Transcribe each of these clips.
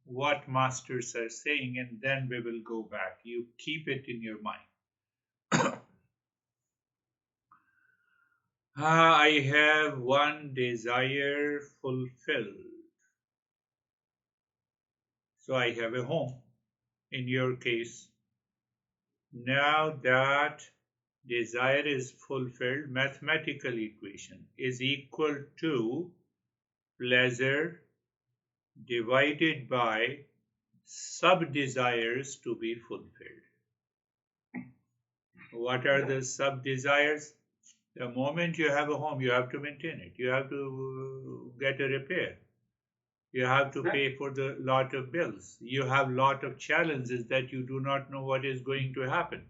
what masters are saying, and then we will go back. You keep it in your mind. I have one desire fulfilled. So I have a home. In your case, now that desire is fulfilled, mathematical equation is equal to pleasure divided by sub-desires to be fulfilled. What are the sub-desires? The moment you have a home, you have to maintain it. You have to get a repair. You have to pay for the lot of bills. You have lot of challenges that you do not know what is going to happen.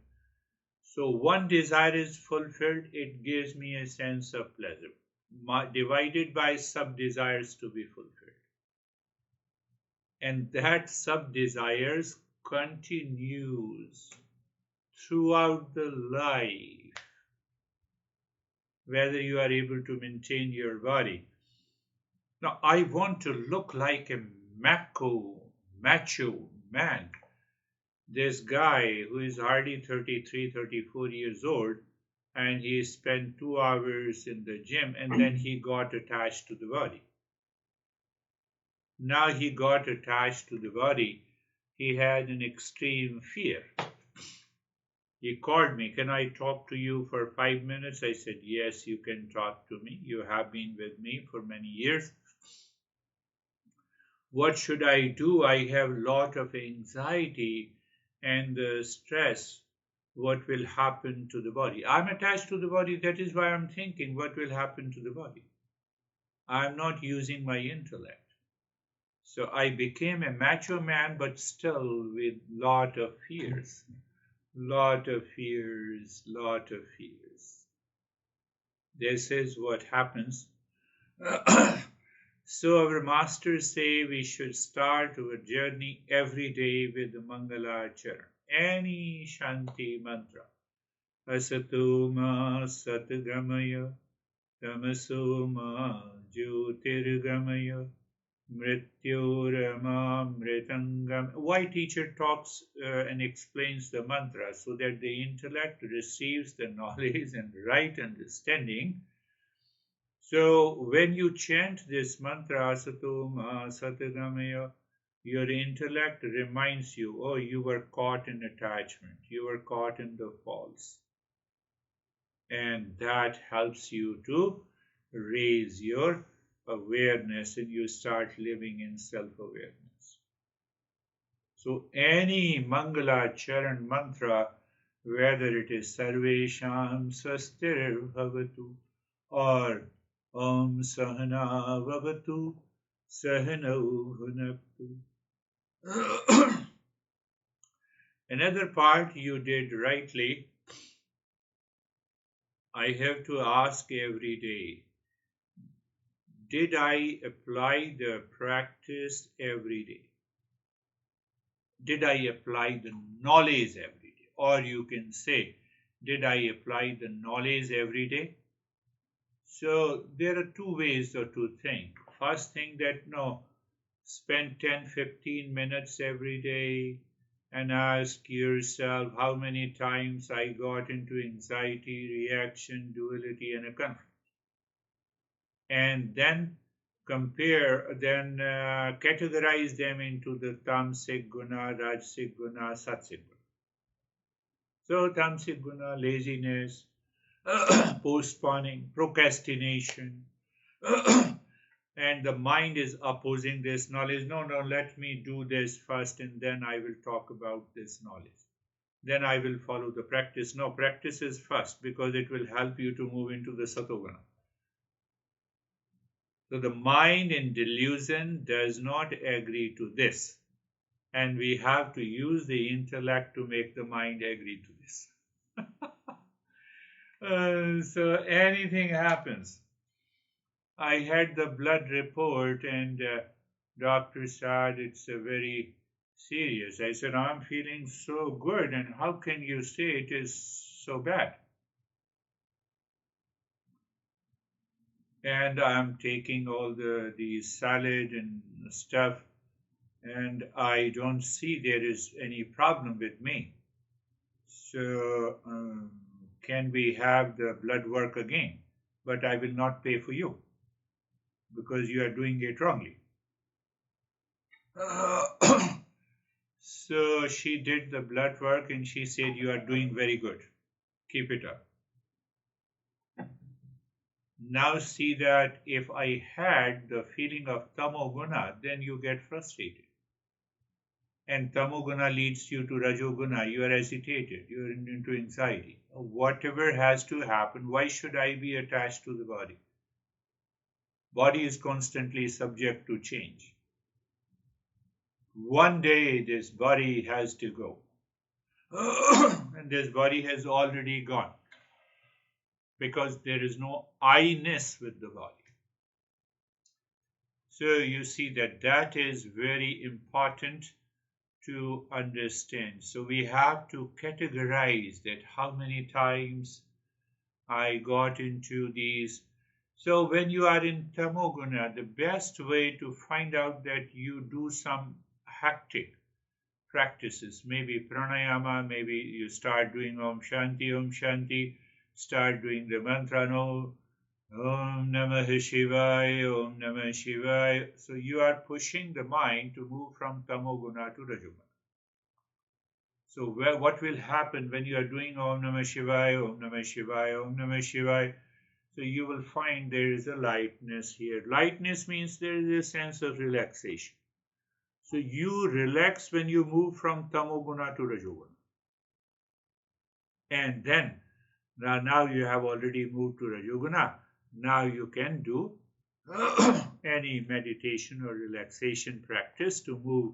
So one desire is fulfilled, it gives me a sense of pleasure, divided by sub-desires to be fulfilled. And that sub-desires continues throughout the life, whether you are able to maintain your body. Now, I want to look like a macho man. This guy who is hardly 33, 34 years old, and he spent 2 hours in the gym, and then he got attached to the body. Now he got attached to the body. He had an extreme fear. He called me, "Can I talk to you for 5 minutes?" I said, "Yes, you can talk to me. You have been with me for many years. What should I do? I have a lot of anxiety and stress. What will happen to the body? I'm attached to the body. That is why I'm thinking, what will happen to the body? I'm not using my intellect." So I became a macho man, but still with lot of fears. Lot of fears, lot of fears. This is what happens. So our masters say we should start our journey every day with the Mangala Charan, any Shanti mantra. Asato ma satgamaya, tamaso ma jyotirgamaya, mrityorama mritangam. Why teacher talks and explains the mantra? So that the intellect receives the knowledge and right understanding. So when you chant this mantra, Asato ma satgamaya, your intellect reminds you, oh, you were caught in attachment, you were caught in the false. And that helps you to raise your awareness, and you start living in self-awareness. So any Mangala Charan mantra, whether it is Sarvesham Swastir Bhavatu or Om Sahana Vavatu Sahanau Bhunaktu. Another part you did rightly. I have to ask every day, did I apply the practice every day? Did I apply the knowledge every day? Or you can say, did I apply the knowledge every day? So there are two ways to think. First thing that no, spend 10-15 minutes every day and ask yourself how many times I got into anxiety, reaction, duality, and a conflict. And then categorize them into the tamasic guna, rajasic guna, satsik guna. So tamasic guna, laziness, postponing, procrastination, and the mind is opposing this knowledge. No, let me do this first and then I will talk about this knowledge. Then I will follow the practice. No, practice is first because it will help you to move into the satoguna. So the mind in delusion does not agree to this. And we have to use the intellect to make the mind agree to this. So anything happens. I had the blood report and doctor said it's a very serious. I said, I'm feeling so good, and how can you say it is so bad? And I'm taking all the salad and stuff, and I don't see there is any problem with me. So, can we have the blood work again? But I will not pay for you because you are doing it wrongly. So she did the blood work and she said, "You are doing very good. Keep it up." Now see that if I had the feeling of tamoguna, then you get frustrated. And tamoguna leads you to rajoguna. You are agitated. You are into anxiety. Whatever has to happen, why should I be attached to the body? Body is constantly subject to change. One day this body has to go. And this body has already gone because there is no I-ness with the body. So you see that that is very important to understand. So we have to categorize that how many times I got into these. So when you are in tamoguna, the best way to find out that you do some hectic practices, maybe pranayama, maybe you start doing Om Shanti, start doing the mantra, no, Om Namah Shivaya, Om Namah Shivaya. So you are pushing the mind to move from tamoguna to rajoguna. So what will happen when you are doing Om Namah Shivaya, Om Namah Shivaya, Om Namah Shivaya? So you will find there is a lightness here. Lightness means there is a sense of relaxation. So you relax when you move from tamoguna to rajoguna. And then, now you have already moved to rajoguna. Now you can do any meditation or relaxation practice to move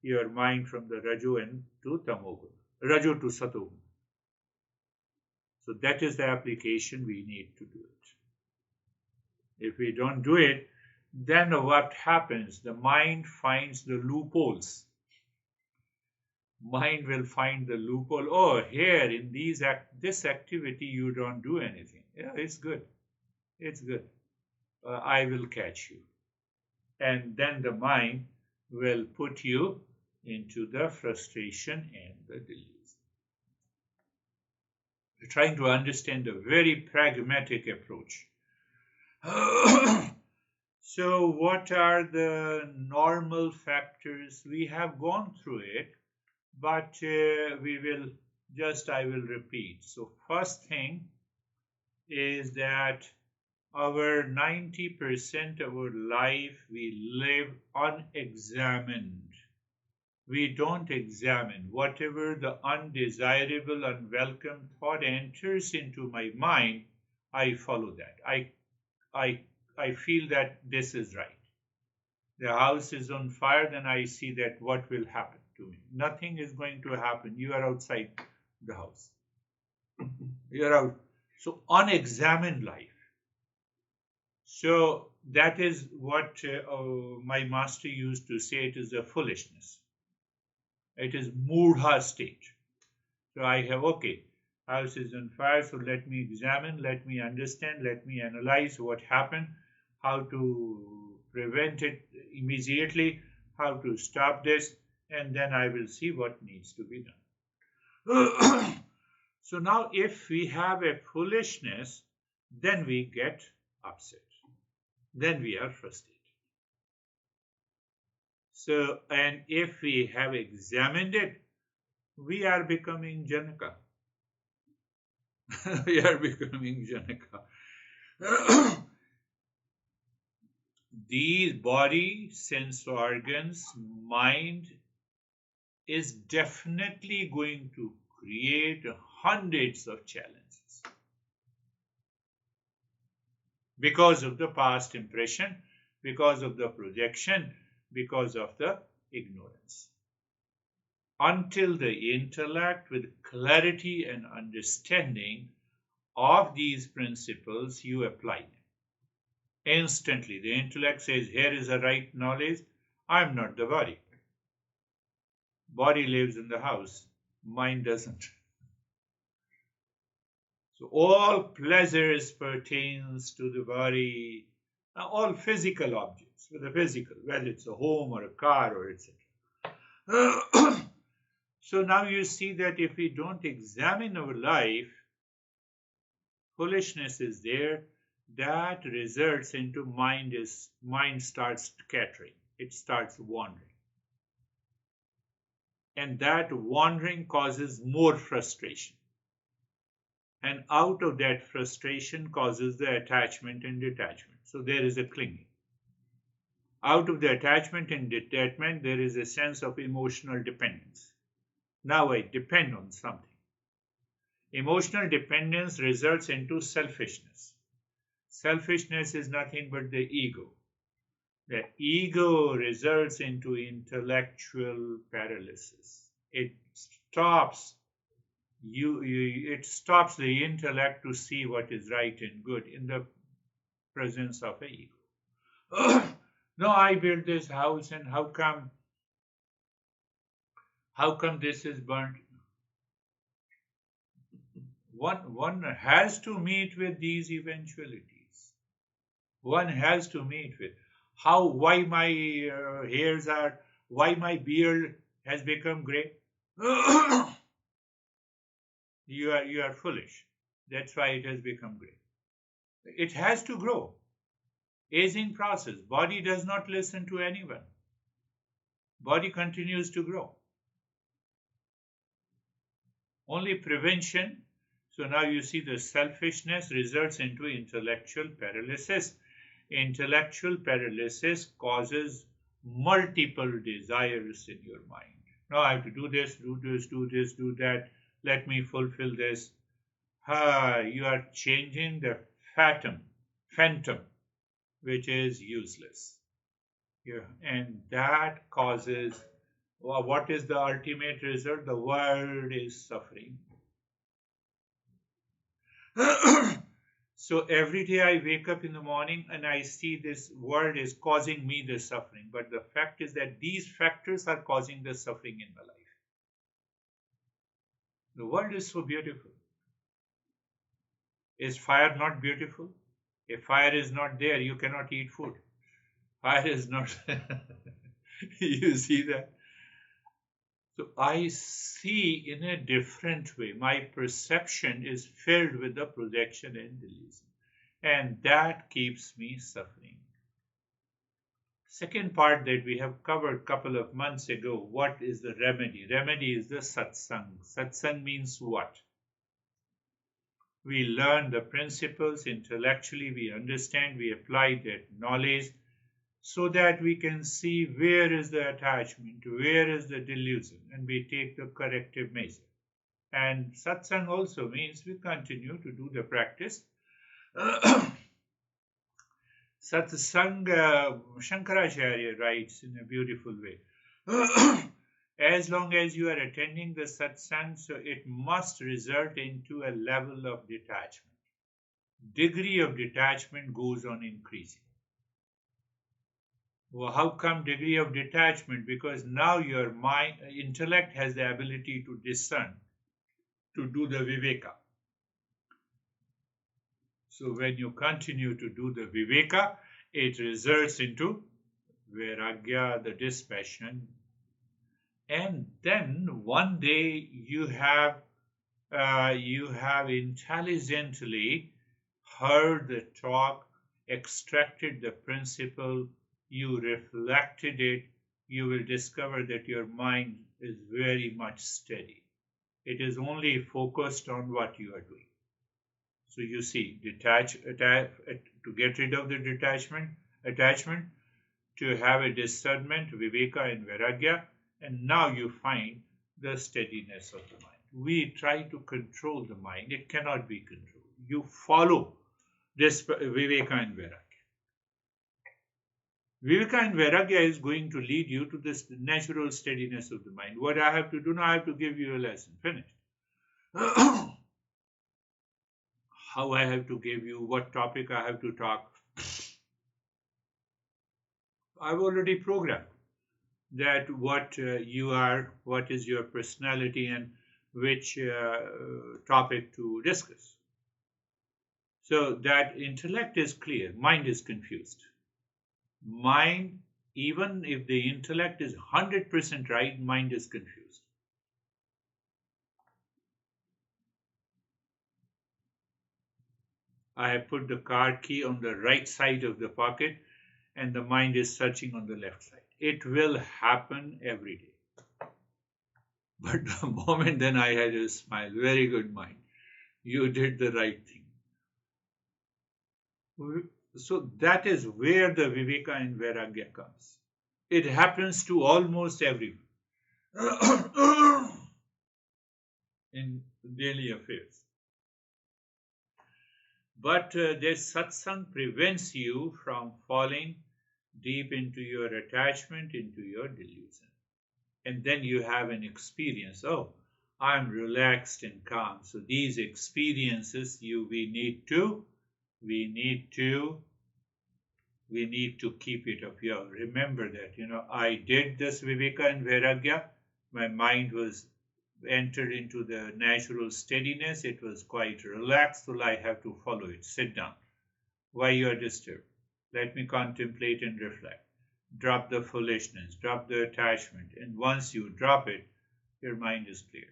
your mind from the rajo and to tamoguna, rajo to satoguna. So that is the application we need to do it. If we don't do it, then what happens? The mind finds the loopholes. Mind will find the loophole. Oh, here in this activity you don't do anything. Yeah, it's good. It's good. I will catch you. And then the mind will put you into the frustration and the delusion. We're trying to understand a very pragmatic approach. So what are the normal factors? We have gone through it, but I will repeat. So first thing is that our 90% of our life we live unexamined. We don't examine. Whatever the undesirable, unwelcome thought enters into my mind, I follow that. I feel that this is right. The house is on fire, then I see that what will happen to me. Nothing is going to happen. You are outside the house. You are out. So unexamined life. So that is what my master used to say. It is a foolishness. It is mudha state. So I have, okay, house is on fire, so let me examine, let me understand, let me analyze what happened, how to prevent it immediately, how to stop this, and then I will see what needs to be done. So now if we have a foolishness, then we get upset. Then we are frustrated. So, and if we have examined it, we are becoming Janaka. We are becoming Janaka. These body, sense organs, mind is definitely going to create hundreds of challenges because of the past impression, because of the projection, because of the ignorance. Until the intellect with clarity and understanding of these principles you apply them. Instantly, the intellect says, here is a right knowledge. I'm not the body. Body lives in the house. Mind doesn't. So all pleasures pertains to the body. Now, all physical objects, with the physical, whether it's a home or a car or etc. So now you see that if we don't examine our life, foolishness is there. That results into mind starts scattering. It starts wandering. And that wandering causes more frustration. And out of that frustration causes the attachment and detachment. So there is a clinging. Out of the attachment and detachment, there is a sense of emotional dependence. Now I depend on something. Emotional dependence results into selfishness. Selfishness is nothing but the ego. The ego results into intellectual paralysis. It stops it stops the intellect to see what is right and good in the presence of an ego. No, I built this house, and how come this is burnt? One has to meet with these eventualities. One has to meet with why my hairs are, why my beard has become gray. You are foolish. That's why it has become gray. It has to grow. Aging process. Body does not listen to anyone. Body continues to grow. Only prevention. So now you see the selfishness results into intellectual paralysis. Intellectual paralysis causes multiple desires in your mind. Now I have to do this, do this, do this, do that. Let me fulfill this. You are changing the phantom, which is useless. Yeah, and that causes, well, what is the ultimate result? The world is suffering. So every day I wake up in the morning and I see this world is causing me the suffering. But the fact is that these factors are causing the suffering in my life. The world is so beautiful. Is fire not beautiful? If fire is not there, you cannot eat food. Fire is not. You see that? So I see in a different way. My perception is filled with the projection and delusion. And that keeps me suffering. Second part that we have covered a couple of months ago, what is the remedy? Remedy is the satsang. Satsang means what? We learn the principles intellectually, we understand, we apply that knowledge so that we can see where is the attachment, where is the delusion, and we take the corrective measure. And satsang also means we continue to do the practice. Satsang, Shankaracharya writes in a beautiful way. As long as you are attending the satsang, so it must result into a level of detachment. Degree of detachment goes on increasing. Well, how come degree of detachment? Because now your mind, intellect has the ability to discern, to do the viveka. So when you continue to do the viveka, it results into vairagya, the dispassion. And then one day you have intelligently heard the talk, extracted the principle, you reflected it, you will discover that your mind is very much steady. It is only focused on what you are doing. So you see, to get rid of the attachment, to have a discernment, viveka and vairagya, and now you find the steadiness of the mind. We try to control the mind. It cannot be controlled. You follow this viveka and vairagya. Viveka and vairagya is going to lead you to this natural steadiness of the mind. What I have to do now, I have to give you a lesson. Finished. How I have to give you, what topic I have to talk. I've already programmed that what you are, what is your personality, and which topic to discuss. So that intellect is clear, mind is confused. Mind Even if the intellect is 100% right, mind is confused. I have put the car key on the right side of the pocket and the mind is searching on the left side. It will happen every day. But the moment then I had a smile, very good mind. You did the right thing. So that is where the Viveka and Vairagya comes. It happens to almost everyone in daily affairs. But this satsang prevents you from falling deep into your attachment, into your delusion. And then you have an experience. Oh, I'm relaxed and calm. So these experiences we need to keep it up here. Remember that, I did this Viveka and Vairagya. My mind was entered into the natural steadiness. It was quite relaxed, so I have to follow it. Sit down. Why you are disturbed? Let me contemplate and reflect. Drop the foolishness, drop the attachment, and once you drop it, your mind is clear.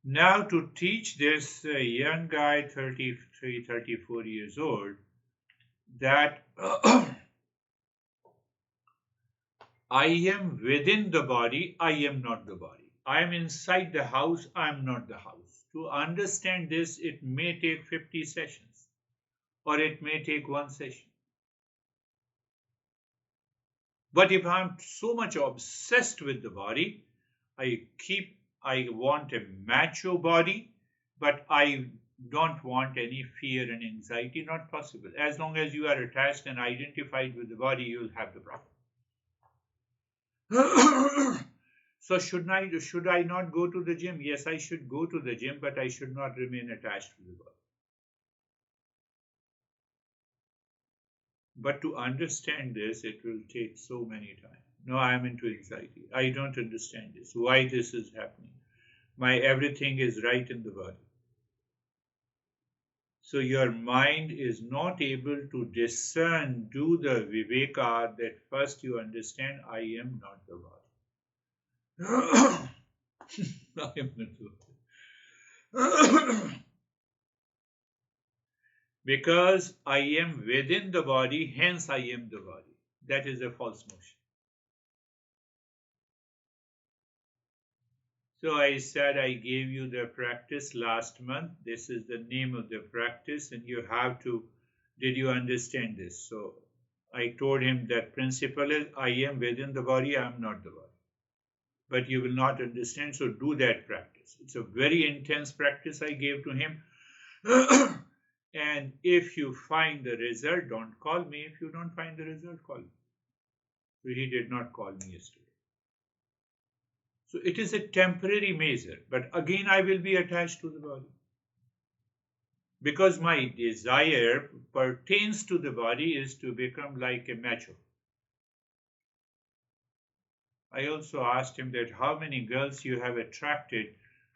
Now to teach this young guy, 33, 34 years old, that I am within the body, I am not the body. I am inside the house, I am not the house. To understand this, it may take 50 sessions, or it may take one session. But if I'm so much obsessed with the body, I want a macho body, but I don't want any fear and anxiety, not possible. As long as you are attached and identified with the body, you'll have the problem. So should I not go to the gym? Yes, I should go to the gym, but I should not remain attached to the body. But to understand this, it will take so many times. No, I am into anxiety. I don't understand this. Why this is happening? My everything is right in the body. So your mind is not able to discern, do the viveka that first you understand, I am not the body. I am not the body. Because I am within the body, hence I am the body. That is a false notion. So I said I gave you the practice last month. This is the name of the practice, and you have to, did you understand this? So I told him that principle is I am within the body, I am not the body. But you will not understand, so do that practice. It's a very intense practice I gave to him. And if you find the result, don't call me. If you don't find the result, call me. So he did not call me yesterday. So it is a temporary measure, but again I will be attached to the body. Because my desire pertains to the body is to become like a macho. I also asked him that how many girls you have attracted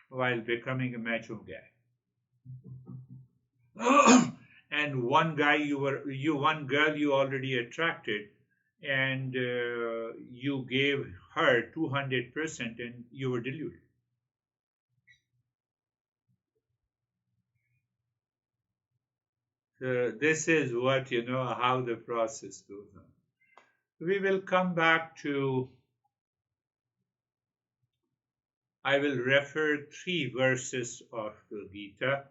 while becoming a macho guy. And one girl you already attracted, and you gave her 200% and you were deluded. So this is what, how the process goes on. We will come back to, I will refer 3 verses of the Gita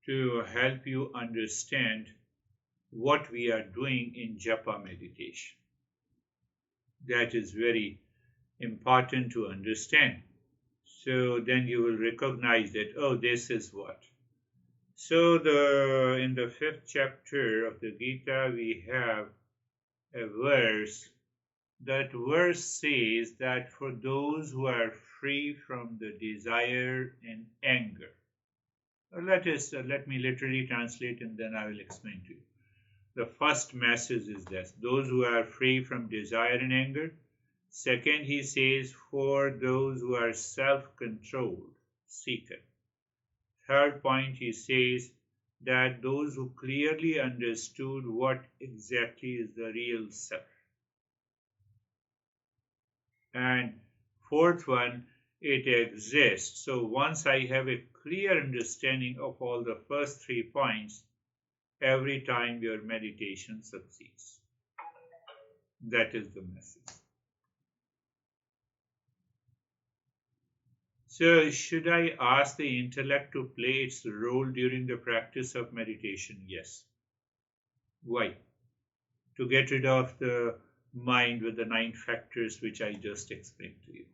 to help you understand what we are doing in japa meditation. That is very important to understand. So then you will recognize that, oh, this is what. So in the 5th chapter of the Gita, we have a verse. That verse says that for those who are free from the desire and anger. Let me literally translate and then I will explain to you. The first message is this: those who are free from desire and anger. Second, he says, for those who are self-controlled, seeker. Third point, he says, that those who clearly understood what exactly is the real self. And fourth one, it exists. So once I have a clear understanding of all the first 3 points, every time your meditation succeeds. That is the message. So, should I ask the intellect to play its role during the practice of meditation? Yes. Why? To get rid of the mind with the 9 factors which I just explained to you.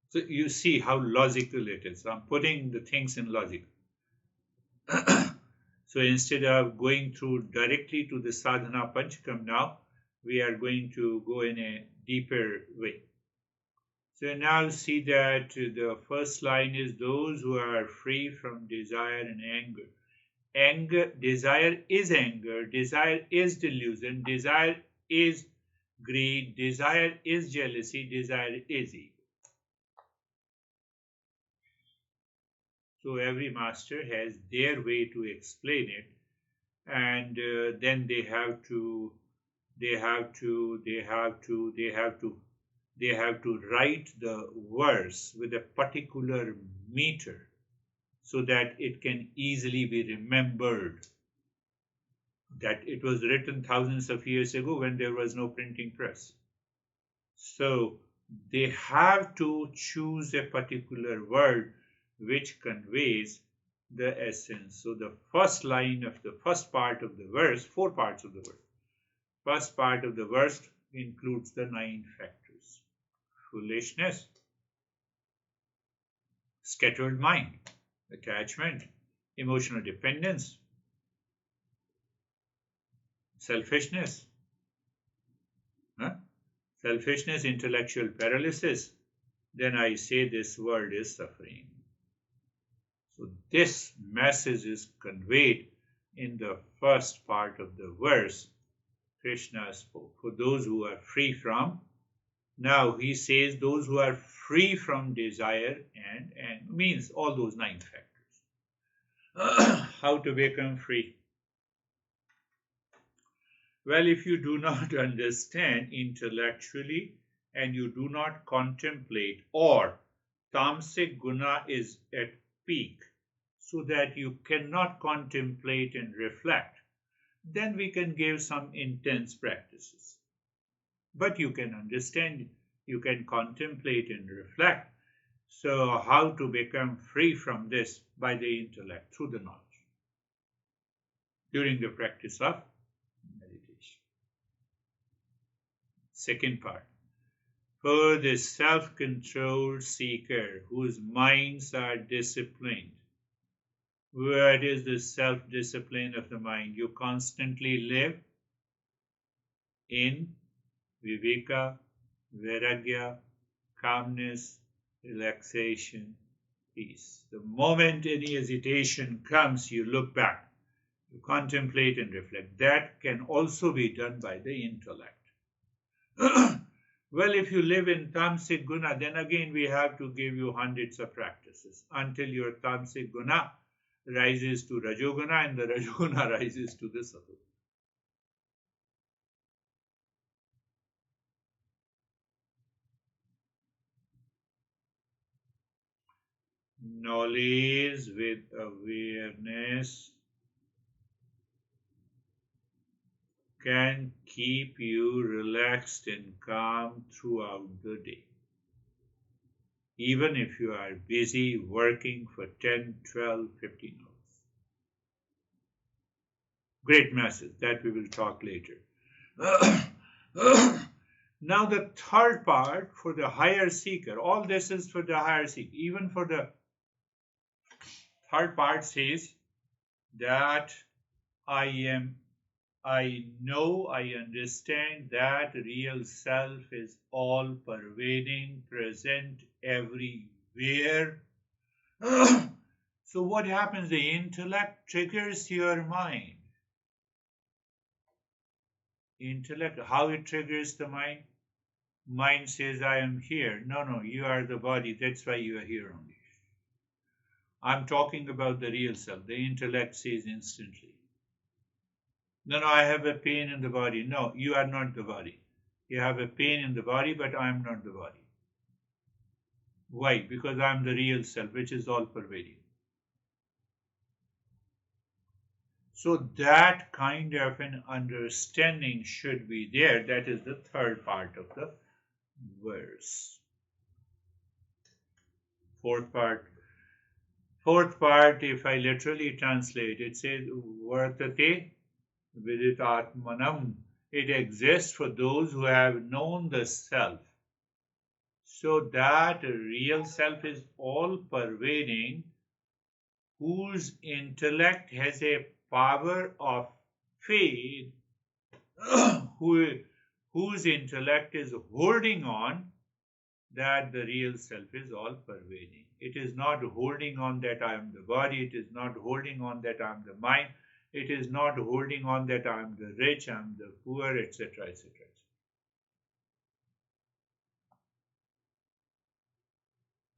So, you see how logical it is. I'm putting the things in logic. So, instead of going through directly to the Sadhana Panchkam now, we are going to go in a deeper way. So now see that the first line is those who are free from desire and anger. Desire is anger, desire is delusion, desire is greed, desire is jealousy, desire is ego. So every master has their way to explain it, and then they have to write the verse with a particular meter so that it can easily be remembered that it was written thousands of years ago when there was no printing press. So they have to choose a particular word which conveys the essence. So the first line of the first part of the verse, 4 parts of the verse. First part of the verse includes the 9 factors. Foolishness, scattered mind, attachment, emotional dependence, selfishness, intellectual paralysis. Then I say this world is suffering. So this message is conveyed in the first part of the verse. Krishna spoke for those who are free from. Now he says those who are free from desire and means all those 9 factors. How to become free? Well, if you do not understand intellectually and you do not contemplate, or tamasic guna is at peak so that you cannot contemplate and reflect, then we can give some intense practices. But you can understand, you can contemplate and reflect. So how to become free from this? By the intellect, through the knowledge, during the practice of meditation. Second part. For the self-controlled seeker whose minds are disciplined. What is the self-discipline of the mind? You constantly live in viveka, vairagya, calmness, relaxation, peace. The moment any hesitation comes, you look back, you contemplate and reflect. That can also be done by the intellect. Well, if you live in tamasic guna, then again we have to give you hundreds of practices until your tamasic guna rises to rajoguna and the rajoguna rises to the sattva. Knowledge with awareness can keep you relaxed and calm throughout the day. Even if you are busy working for 10, 12, 15 hours. Great message that we will talk later. Now the third part for the higher seeker. All this is for the higher seeker. Even for the third part says that I know, I understand that real self is all pervading, present everywhere. So what happens? The intellect triggers your mind. Intellect, how it triggers the mind? Mind says, I am here. No, you are the body. That's why you are here only. I'm talking about the real self. The intellect says instantly, no, no, I have a pain in the body. No, you are not the body. You have a pain in the body, but I am not the body. Why? Because I am the real self, which is all pervading. So that kind of an understanding should be there. That is the third part of the verse. Fourth part. Fourth part, if I literally translate, it says, Vartate viditatmanam. It exists for those who have known the self. So that real self is all pervading, whose intellect has a power of faith, whose intellect is holding on that the real self is all pervading. It is not holding on that I am the body, it is not holding on that I am the mind, it is not holding on that I am the rich, I am the poor, etc., etc.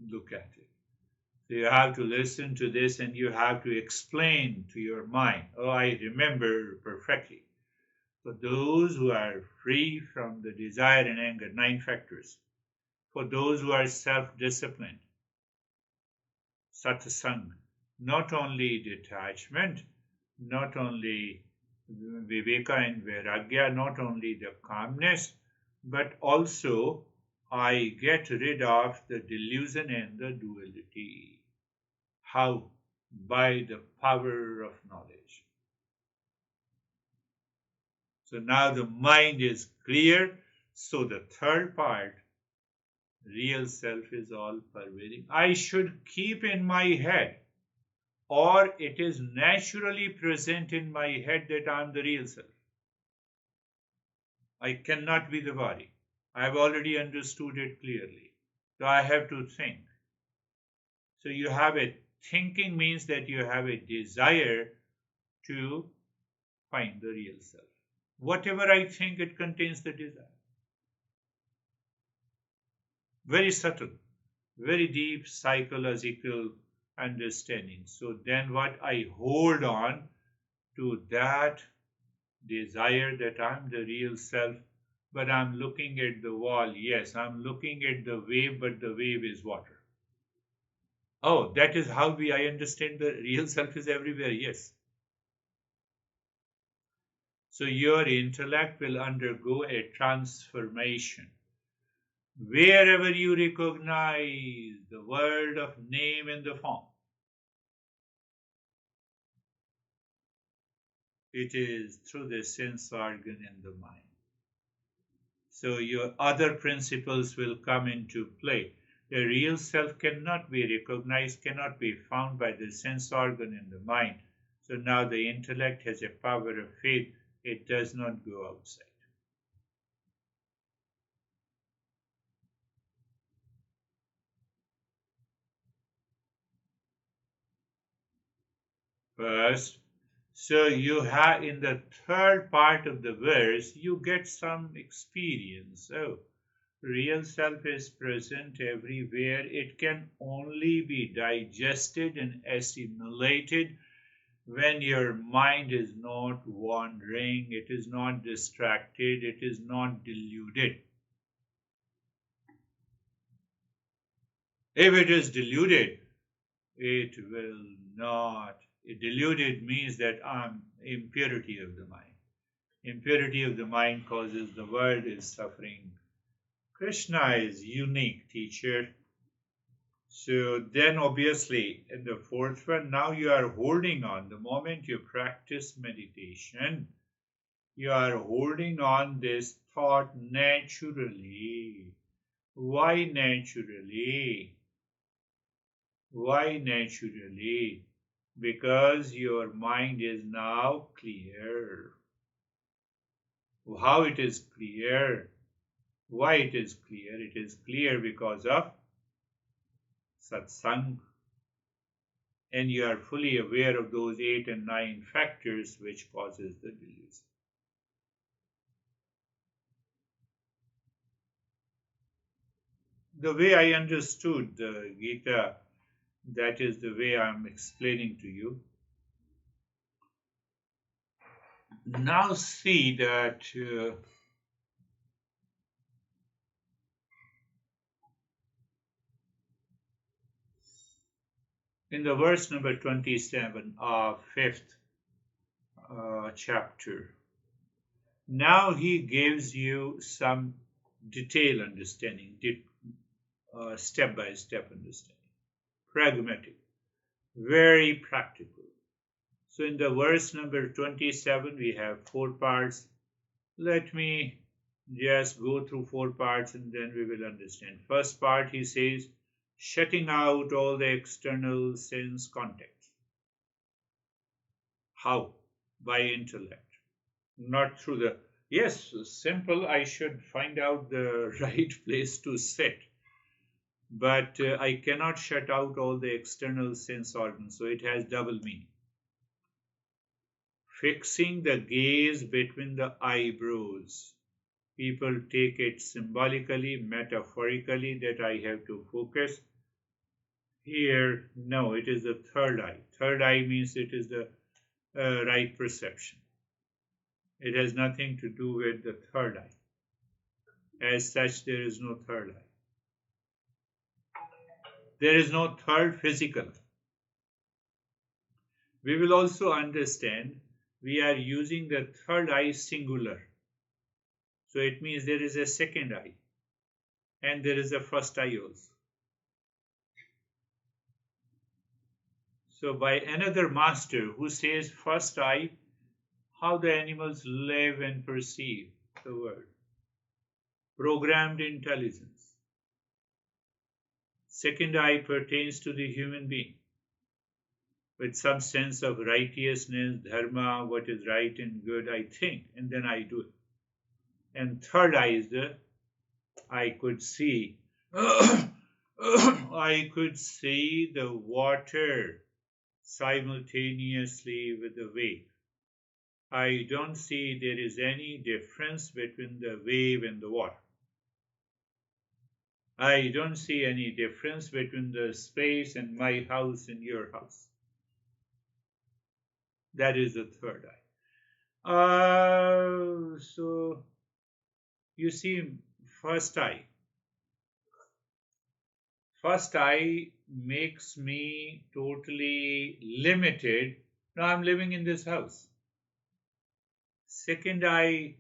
Look at it. So you have to listen to this and you have to explain to your mind. Oh, I remember perfectly. For those who are free from the desire and anger, 9 factors. For those who are self-disciplined, satsang, not only detachment, not only viveka and vairagya, not only the calmness, but also I get rid of the delusion and the duality. How? By the power of knowledge. So now the mind is clear. So the third part, real self is all pervading. I should keep in my head, or it is naturally present in my head that I am the real self. I cannot be the body. I have already understood it clearly. So I have to think. So you have a thinking means that you have a desire to find the real self. Whatever I think, it contains the desire. Very subtle, very deep psychological understanding. So then what? I hold on to that desire that I'm the real self, but I'm looking at the wall. Yes, I'm looking at the wave, but the wave is water. Oh, that is how I understand the real self is everywhere. Yes. So your intellect will undergo a transformation. Wherever you recognize the word of name in the form, it is through the sense organ in the mind. So your other principles will come into play. The real self cannot be recognized, cannot be found by the sense organ in the mind. So now the intellect has a power of faith. It does not go outside. First, so you have in the third part of the verse, you get some experience. Oh, real self is present everywhere. It can only be digested and assimilated when your mind is not wandering, it is not distracted, it is not deluded. If it is deluded, it will not. Deluded means that impurity of the mind. Impurity of the mind causes the world is suffering. Krishna is unique teacher. So then obviously in the fourth one, now you are holding on. The moment you practice meditation, you are holding on this thought naturally. Why naturally? Why naturally? Because your mind is now clear. How it is clear? Why it is clear? It is clear because of satsang. And you are fully aware of those 8 and 9 factors which causes the delusion. The way I understood the Gita, That is the way I'm explaining to you. Now see that in the verse number 27 of 5th chapter, now he gives you some detailed understanding, step-by-step understanding, pragmatic, very practical. So in the verse number 27, we have 4 parts. Let me just go through 4 parts and then we will understand. First part, he says, shutting out all the external sense contacts. How? By intellect. Not through the, yes, simple, I should find out the right place to sit. But I cannot shut out all the external sense organs, so it has double meaning. Fixing the gaze between the eyebrows. People take it symbolically, metaphorically, that I have to focus. Here, no, it is the third eye. Third eye means it is the right perception. It has nothing to do with the third eye. As such, there is no third eye. There is no third physical. We will also understand we are using the third eye singular. So it means there is a second eye and there is a first eye also. So by another master who says first eye, how the animals live and perceive the world. Programmed intelligence. Second eye pertains to the human being with some sense of righteousness, dharma, what is right and good, I think, and then I do it. And third eye is the, I could see, I could see the water simultaneously with the wave. I don't see there is any difference between the wave and the water. I don't see any difference between the space and my house and your house. That is the third eye. So you see, first eye. First eye makes me totally limited. Now I'm living in this house. Second eye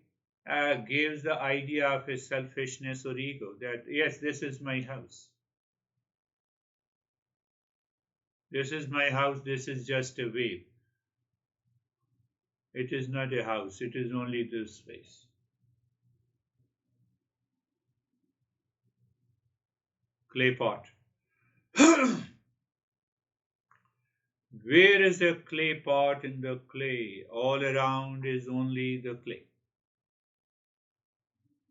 gives the idea of a selfishness or ego that, yes, this is my house. This is my house, this is just a wave. It is not a house, it is only this space. Clay pot. Where is the clay pot in the clay? All around is only the clay.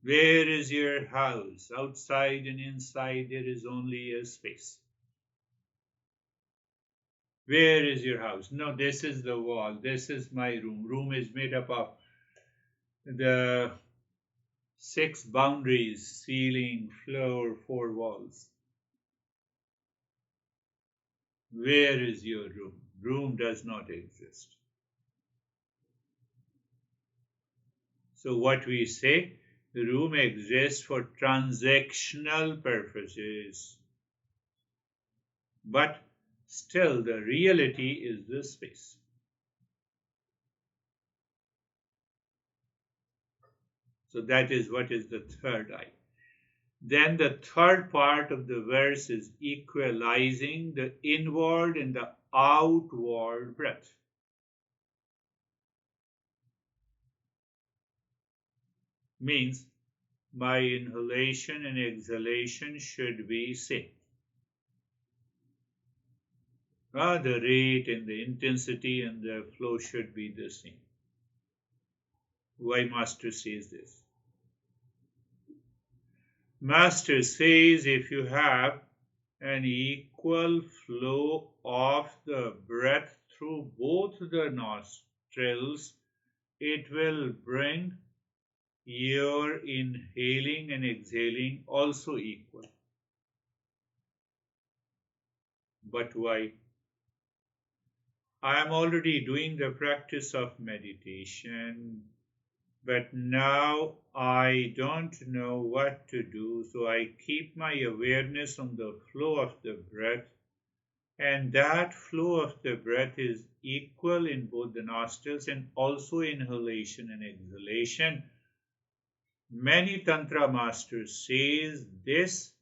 Where is your house? Outside and inside there is only a space. Where is your house? No, this is the wall. This is my room. Room is made up of the 6 boundaries, ceiling, floor, 4 walls. Where is your room? Room does not exist. So what we say, the room exists for transactional purposes. But still the reality is the space. So that is what is the third eye. Then the third part of the verse is equalizing the inward and the outward breath. Means my inhalation and exhalation should be same. The rate and the intensity and the flow should be the same. Why Master says this? Master says if you have an equal flow of the breath through both the nostrils, it will bring your inhaling and exhaling also equal. But why? I am already doing the practice of meditation, but now I don't know what to do, so I keep my awareness on the flow of the breath, and that flow of the breath is equal in both the nostrils and also inhalation and exhalation. Many Tantra masters says this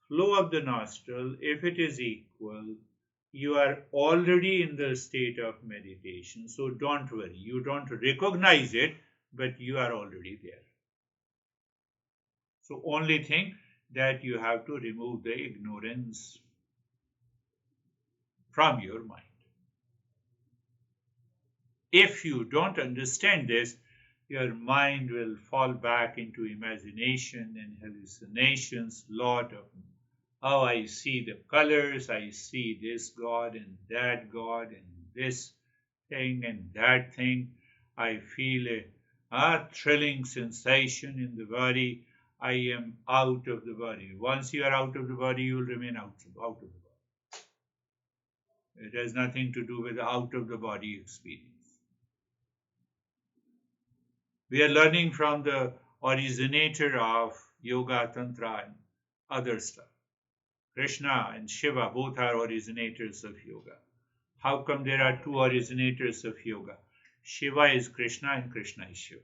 flow of the nostril, if it is equal, you are already in the state of meditation. So don't worry. You don't recognize it, but you are already there. So only thing that you have to remove the ignorance from your mind. If you don't understand this, your mind will fall back into imagination and hallucinations, lot of oh, I see the colors, I see this God and this thing and that thing. I feel a thrilling sensation in the body. I am out of the body. Once you are out of the body, you will remain out of the body. It has nothing to do with the out of the body experience. We are learning from the originator of yoga, tantra, and other stuff. Krishna and Shiva both are originators of yoga. How come there are two originators of yoga? Shiva is Krishna and Krishna is Shiva.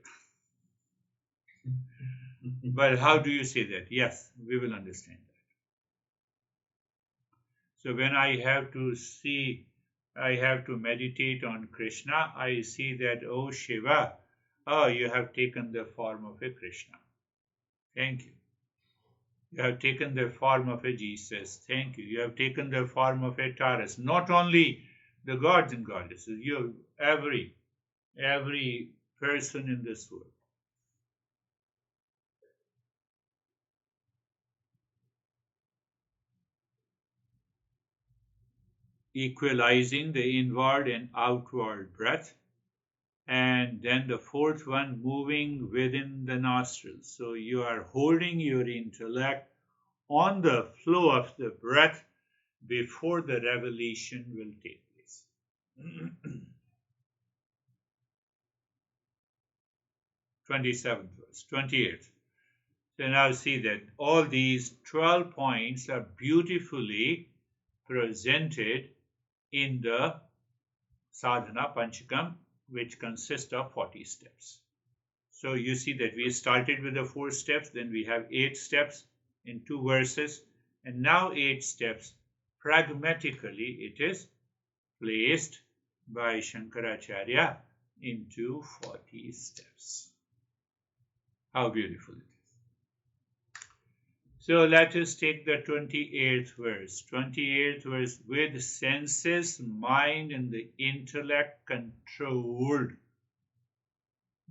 But how do you say that? Yes, we will understand that. So when I have to meditate on Krishna, I see that, oh Shiva, oh, you have taken the form of a Krishna. Thank you. You have taken the form of a Jesus. Thank you. You have taken the form of a Taurus. Not only the gods and goddesses, you every person in this world. Equalizing the inward and outward breath. And then the fourth one, moving within the nostrils. So you are holding your intellect on the flow of the breath before the revelation will take place. 27th verse, 28th. So now see that all these 12 points are beautifully presented in the Sadhana Panchkam, which consists of 40 steps. So you see that we started with the 4 steps, then we have 8 steps in 2 verses, and now 8 steps. Pragmatically, it is placed by Shankaracharya into 40 steps. How beautiful it is. So let us take the 28th verse. 28th verse, with senses, mind, and the intellect controlled.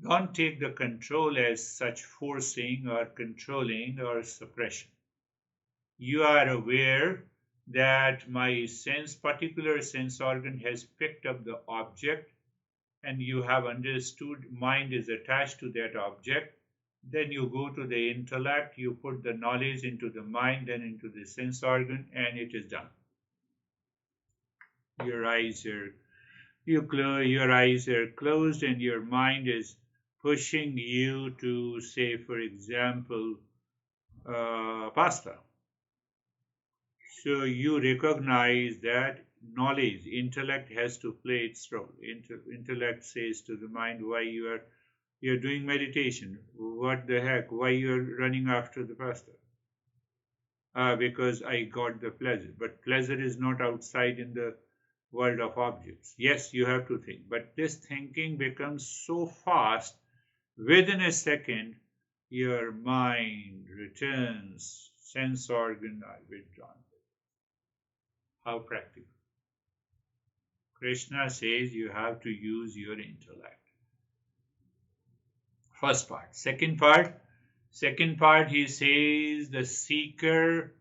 Don't take the control as such forcing or controlling or suppression. You are aware that my particular sense organ has picked up the object, and you have understood mind is attached to that object. Then you go to the intellect, you put the knowledge into the mind and into the sense organ, and it is done. Your eyes are closed, and your mind is pushing you to, say, for example, pasta. So you recognize that knowledge, intellect has to play its role. Intellect says to the mind, why you're doing meditation. What the heck? Why you're running after the pasta? Because I got the pleasure. But pleasure is not outside in the world of objects. Yes, you have to think. But this thinking becomes so fast, within a second, your mind returns, sense organ are withdrawn. How practical. Krishna says you have to use your intellect. First part. Second part, he says the seeker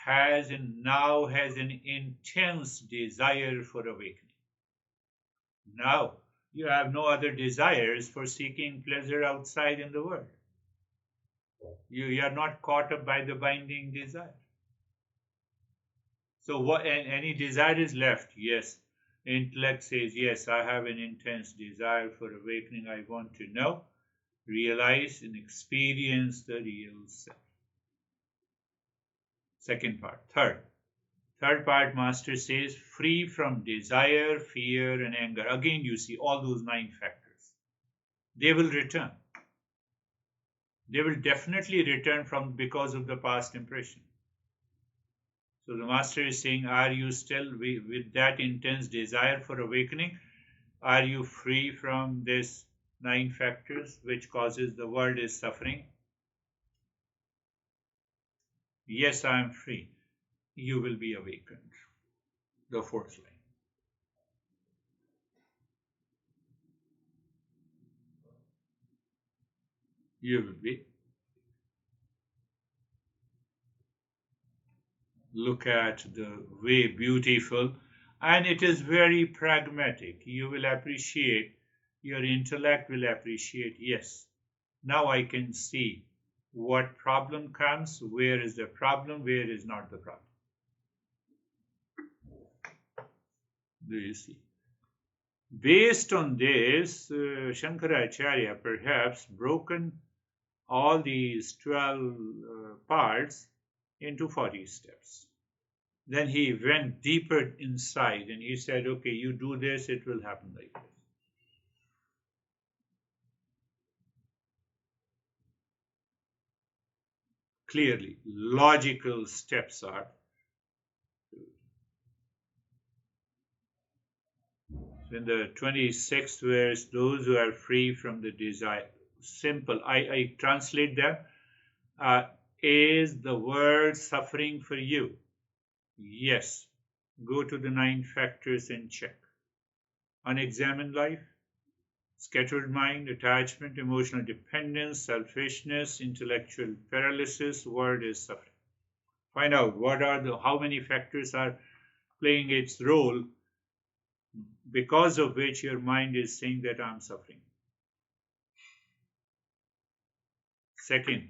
now has an intense desire for awakening. Now, you have no other desires for seeking pleasure outside in the world. You are not caught up by the binding desire. So what? And any desire is left? Yes. Intellect says, yes, I have an intense desire for awakening. I want to know, realize, and experience the real self. Second part. Third part, Master says, free from desire, fear, and anger. Again, you see all those 9 factors. They will return. They will definitely return from because of the past impression. So the Master is saying, are you still with that intense desire for awakening? Are you free from this 9 factors which causes the world is suffering? Yes, I am free. You will be awakened. The fourth line. You will be. Look at the way beautiful, and it is very pragmatic. You will appreciate, your intellect will appreciate, yes, now I can see what problem comes, where is the problem, where is not the problem. Do you see? Based on this, Shankaracharya perhaps broken all these 12 parts into 40 steps. Then he went deeper inside and he said, okay, you do this, it will happen like this. Clearly, logical steps are. In the 26th verse, those who are free from the desire, simple, I translate them, is the world suffering for you? Yes. Go to the 9 factors and check. Unexamined life, scattered mind, attachment, emotional dependence, selfishness, intellectual paralysis, world is suffering. Find out how many factors are playing its role because of which your mind is saying that I'm suffering. Second,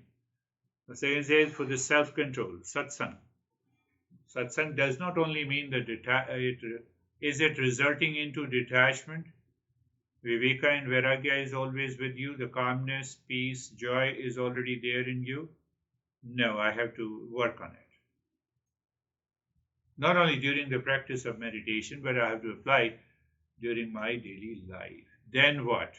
the second says for the self-control, satsang. Satsang does not only mean that is it resulting into detachment? Viveka and Vairagya is always with you. The calmness, peace, joy is already there in you. No, I have to work on it. Not only during the practice of meditation, but I have to apply it during my daily life. Then what?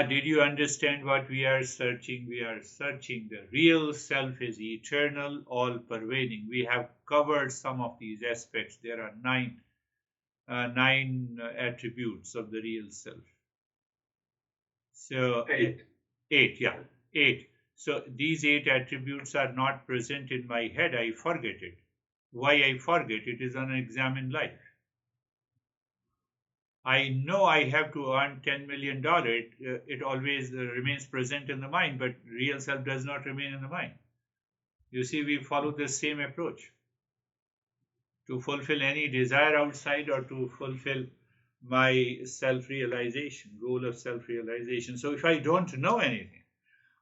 Did you understand what we are searching? We are searching the real self is eternal, all-pervading. We have covered some of these aspects. There are nine attributes of the real self. So eight, yeah, 8. So these 8 attributes are not present in my head. I forget it. Why I forget? It is unexamined life. I know I have to earn $10 million. It always remains present in the mind, but real self does not remain in the mind. You see, we follow the same approach. To fulfill any desire outside or to fulfill my self-realization, goal of self-realization. So if I don't know anything,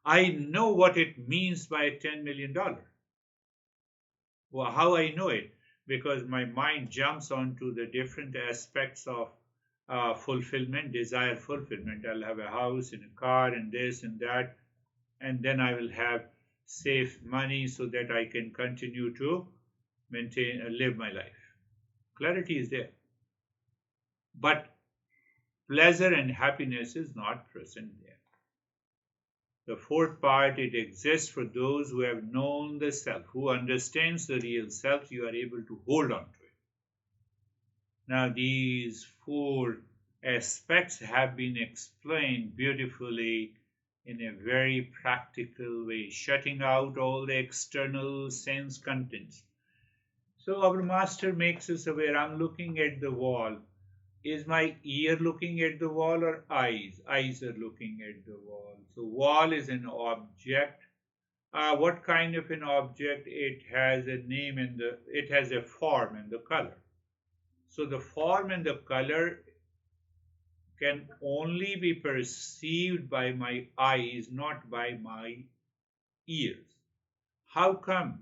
I know what it means by $10 million. Well, how I know it? Because my mind jumps onto the different aspects of fulfillment, desire fulfillment. I'll have a house and a car and this and that, and then I will have safe money so that I can continue to live my life. Clarity is there. But pleasure and happiness is not present there. The fourth part, it exists for those who have known the self, who understands the real self. You are able to hold on to it. Now, these 4 aspects have been explained beautifully in a very practical way, shutting out all the external sense contents. So our master makes us aware, I'm looking at the wall. Is my ear looking at the wall or eyes? Eyes are looking at the wall. So wall is an object. What kind of an object? It has a name and it has a form and the color. So the form and the color can only be perceived by my eyes, not by my ears. How come?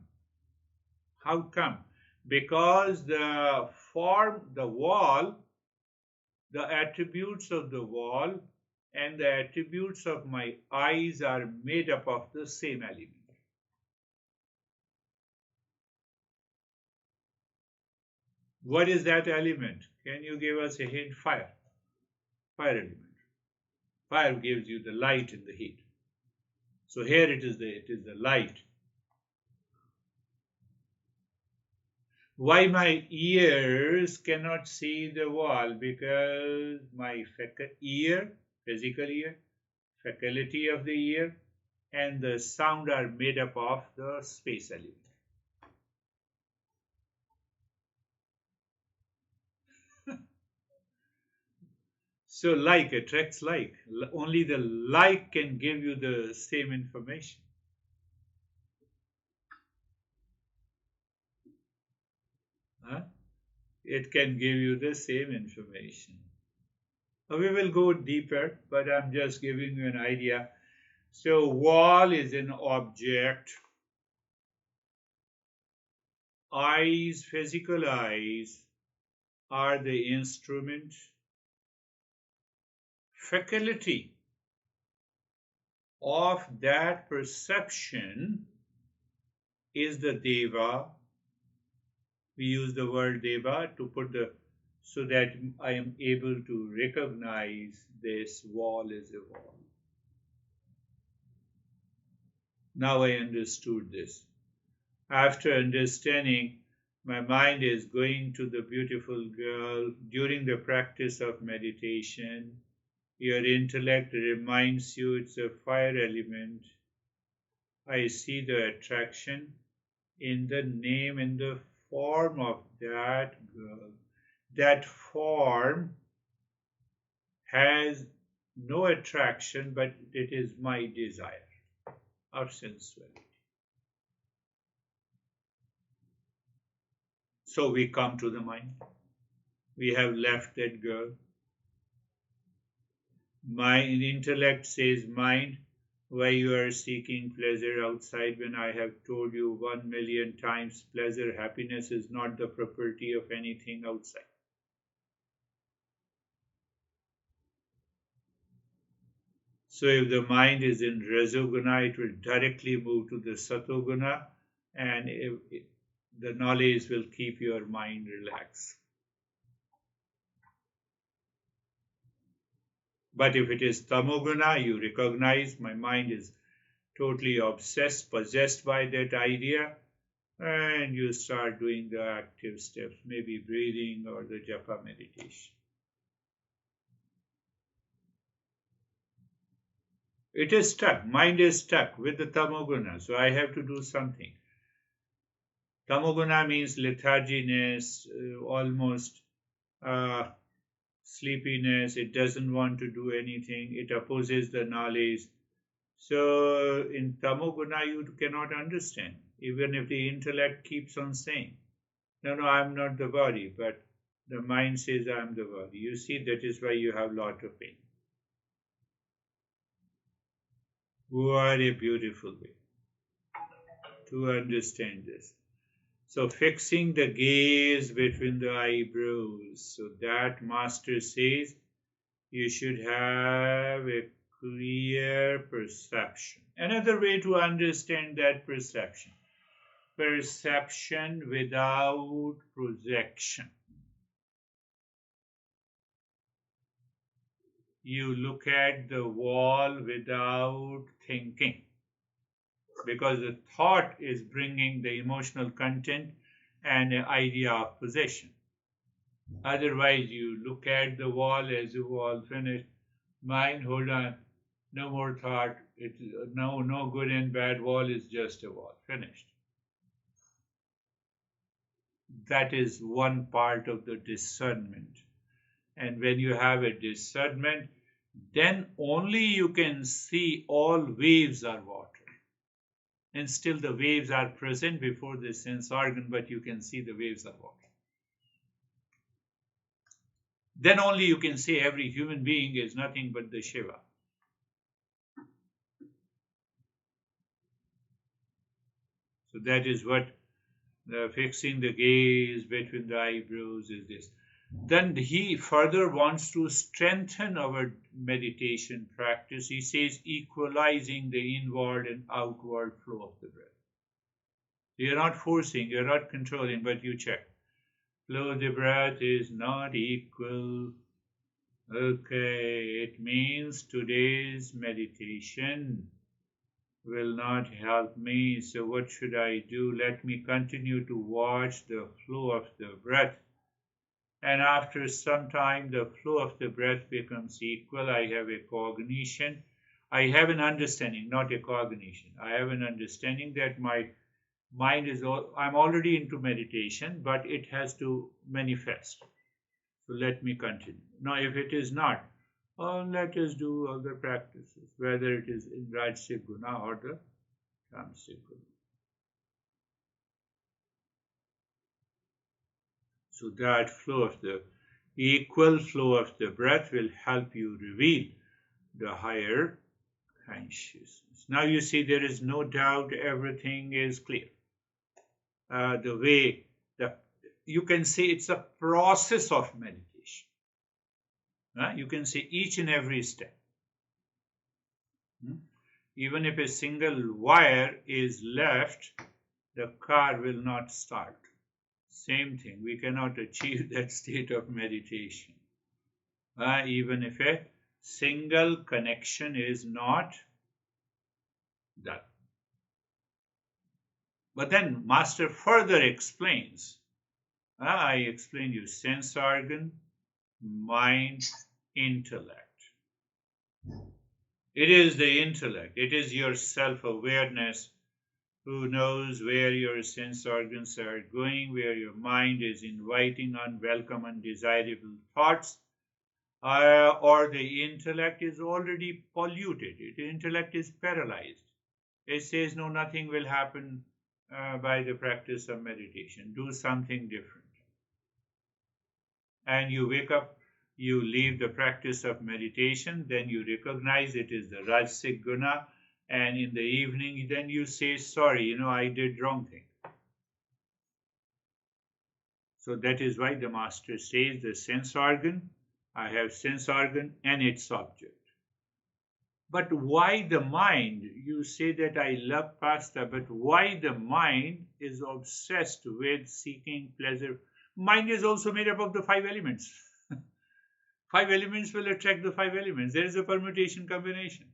How come? Because the form, the wall, the attributes of the wall and the attributes of my eyes are made up of the same element. What is that element? Can you give us a hint? Fire. Fire element. Fire gives you the light and the heat. So here it is the light. Why my ears cannot see the wall? Because my ear, physical ear, faculty of the ear, and the sound are made up of the space element. So like attracts like. Only the like can give you the same information. Huh? It can give you the same information. We will go deeper, but I'm just giving you an idea. So wall is an object. Eyes, physical eyes, are the instrument. Faculty of that perception is the deva. We use the word deva to put so that I am able to recognize this wall as a wall. Now I understood this. After understanding, my mind is going to the beautiful girl during the practice of meditation. Your intellect reminds you it's a fire element. I see the attraction in the name and the form of that girl. That form has no attraction, but it is my desire of sensuality. So we come to the mind. We have left that girl. My intellect says, mind, why you are seeking pleasure outside when I have told you 1,000,000 times pleasure, happiness is not the property of anything outside. So if the mind is in Rajoguna, it will directly move to the Satoguna, and the knowledge will keep your mind relaxed. But if it is Tamoguna, you recognize my mind is totally obsessed, possessed by that idea, and you start doing the active steps, maybe breathing or the japa meditation. It is stuck, mind is stuck with the tamoguna, so I have to do something. Tamoguna means letharginess, almost sleepiness, it doesn't want to do anything, it opposes the knowledge. So in tamoguna you cannot understand, even if the intellect keeps on saying, no, I'm not the body, but the mind says I'm the body. You see, that is why you have a lot of pain. What a beautiful way to understand this. So fixing the gaze between the eyebrows. So that master says you should have a clear perception. Another way to understand that perception. Perception without projection. You look at the wall without thinking, because the thought is bringing the emotional content and an idea of possession. Otherwise, you look at the wall as a wall, finished. Mind, hold on, no more thought. No good and bad wall is just a wall, finished. That is one part of the discernment. And when you have a discernment, then only you can see all waves are water. And still the waves are present before the sense organ, but you can see the waves are water. Then only you can say every human being is nothing but the Shiva. So that is what Fixing the gaze between the eyebrows is this. Then he further wants to strengthen our meditation practice. He says equalizing the inward and outward flow of the breath. You're not forcing, you're not controlling, but you check. Flow of the breath is not equal. Okay, it means today's meditation will not help me. So what should I do? Let me continue to watch the flow of the breath. And after some time, the flow of the breath becomes equal. I have a cognition. I have an understanding, not a cognition. I have an understanding that my mind is, I'm already into meditation, but it has to manifest. So let me continue. Now, if it is not, let us do other practices, whether it is in Rajasic Guna or the Tamasic Guna. So that flow of the equal flow of the breath will help you reveal the higher consciousness. Now you see there is no doubt, everything is clear. The way you can say it's a process of meditation. You can say each and every step. Even if a single wire is left, the car will not start. Same thing, we cannot achieve that state of meditation. Even if a single connection is not done. But then Master further explains. I explained you sense organ, mind, intellect. It is the intellect, it is your self-awareness who knows where your sense organs are going, where your mind is inviting unwelcome, undesirable thoughts, or the intellect is already polluted. The intellect is paralyzed. It says, no, nothing will happen by the practice of meditation. Do something different. And you wake up, you leave the practice of meditation, then you recognize it is the Rajasic Guna, and in the evening, then you say, sorry, I did wrong thing. So that is why the Master says the sense organ, I have sense organ and its object. But why the mind? You say that I love pasta, but why the mind is obsessed with seeking pleasure? Mind is also made up of the 5 elements. 5 elements will attract the 5 elements. There is a permutation combination.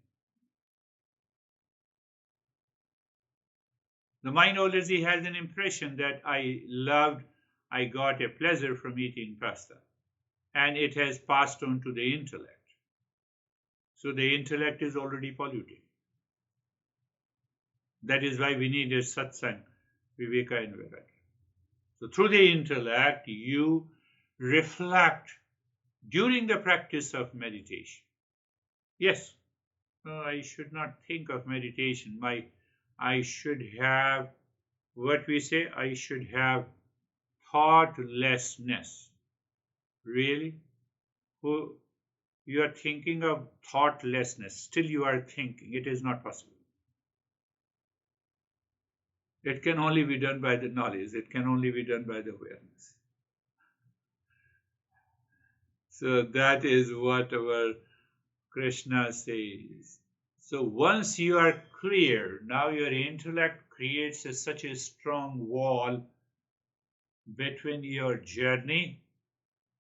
The mind already has an impression that I got a pleasure from eating pasta. And it has passed on to the intellect. So the intellect is already polluted. That is why we need a satsang, viveka and vairagya. So through the intellect, you reflect during the practice of meditation. Yes, I should not think of meditation. I should have, what we say, I should have thoughtlessness. Really? You are thinking of thoughtlessness. Still you are thinking. It is not possible. It can only be done by the knowledge. It can only be done by the awareness. So that is what our Krishna says. So once you are clear, now your intellect creates such a strong wall between your journey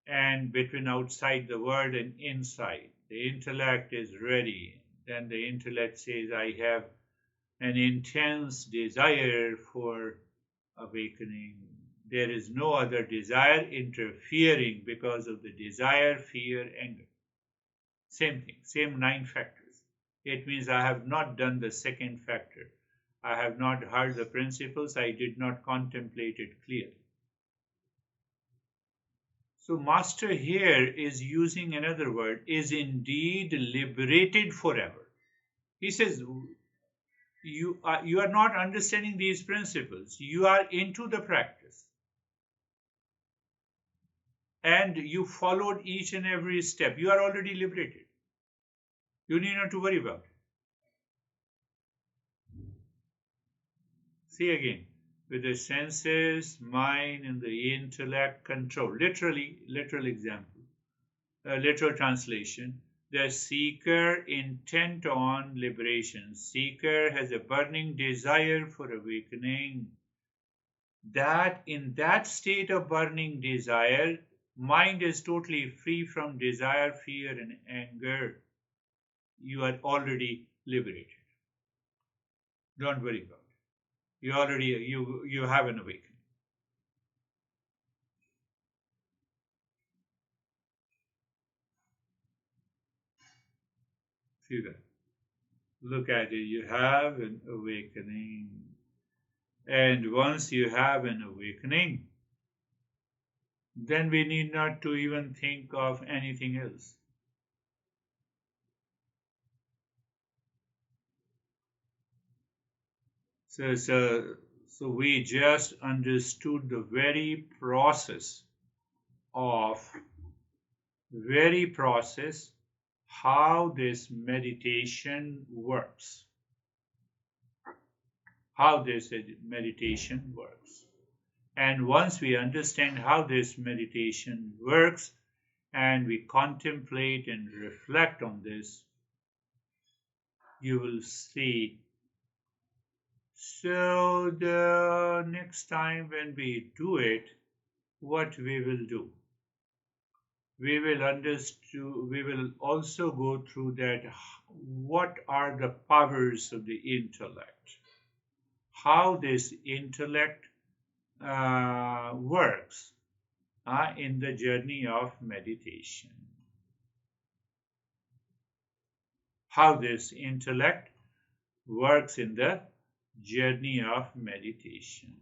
and between outside the world and inside. The intellect is ready. Then the intellect says, I have an intense desire for awakening. There is no other desire interfering because of the desire, fear, anger. Same thing, same 9 factors. It means I have not done the second factor. I have not heard the principles. I did not contemplate it clearly. So Master here is using another word, is indeed liberated forever. He says, you are not understanding these principles. You are into the practice. And you followed each and every step. You are already liberated. You need not to worry about it. See again, with the senses, mind, and the intellect control. Literal example, literal translation. The seeker intent on liberation. Seeker has a burning desire for awakening. That in that state of burning desire, mind is totally free from desire, fear, and anger. You are already liberated. Don't worry about it. You have an awakening. See that? Look at it. You have an awakening. And once you have an awakening, then we need not to even think of anything else. So we just understood the of very process how this meditation works. How this meditation works. And once we understand how this meditation works and we contemplate and reflect on this, you will see. So the next time when we do it, what we will do? We will also go through that what are the powers of the intellect, how this intellect works in the journey of meditation, how this intellect works in the journey of meditation.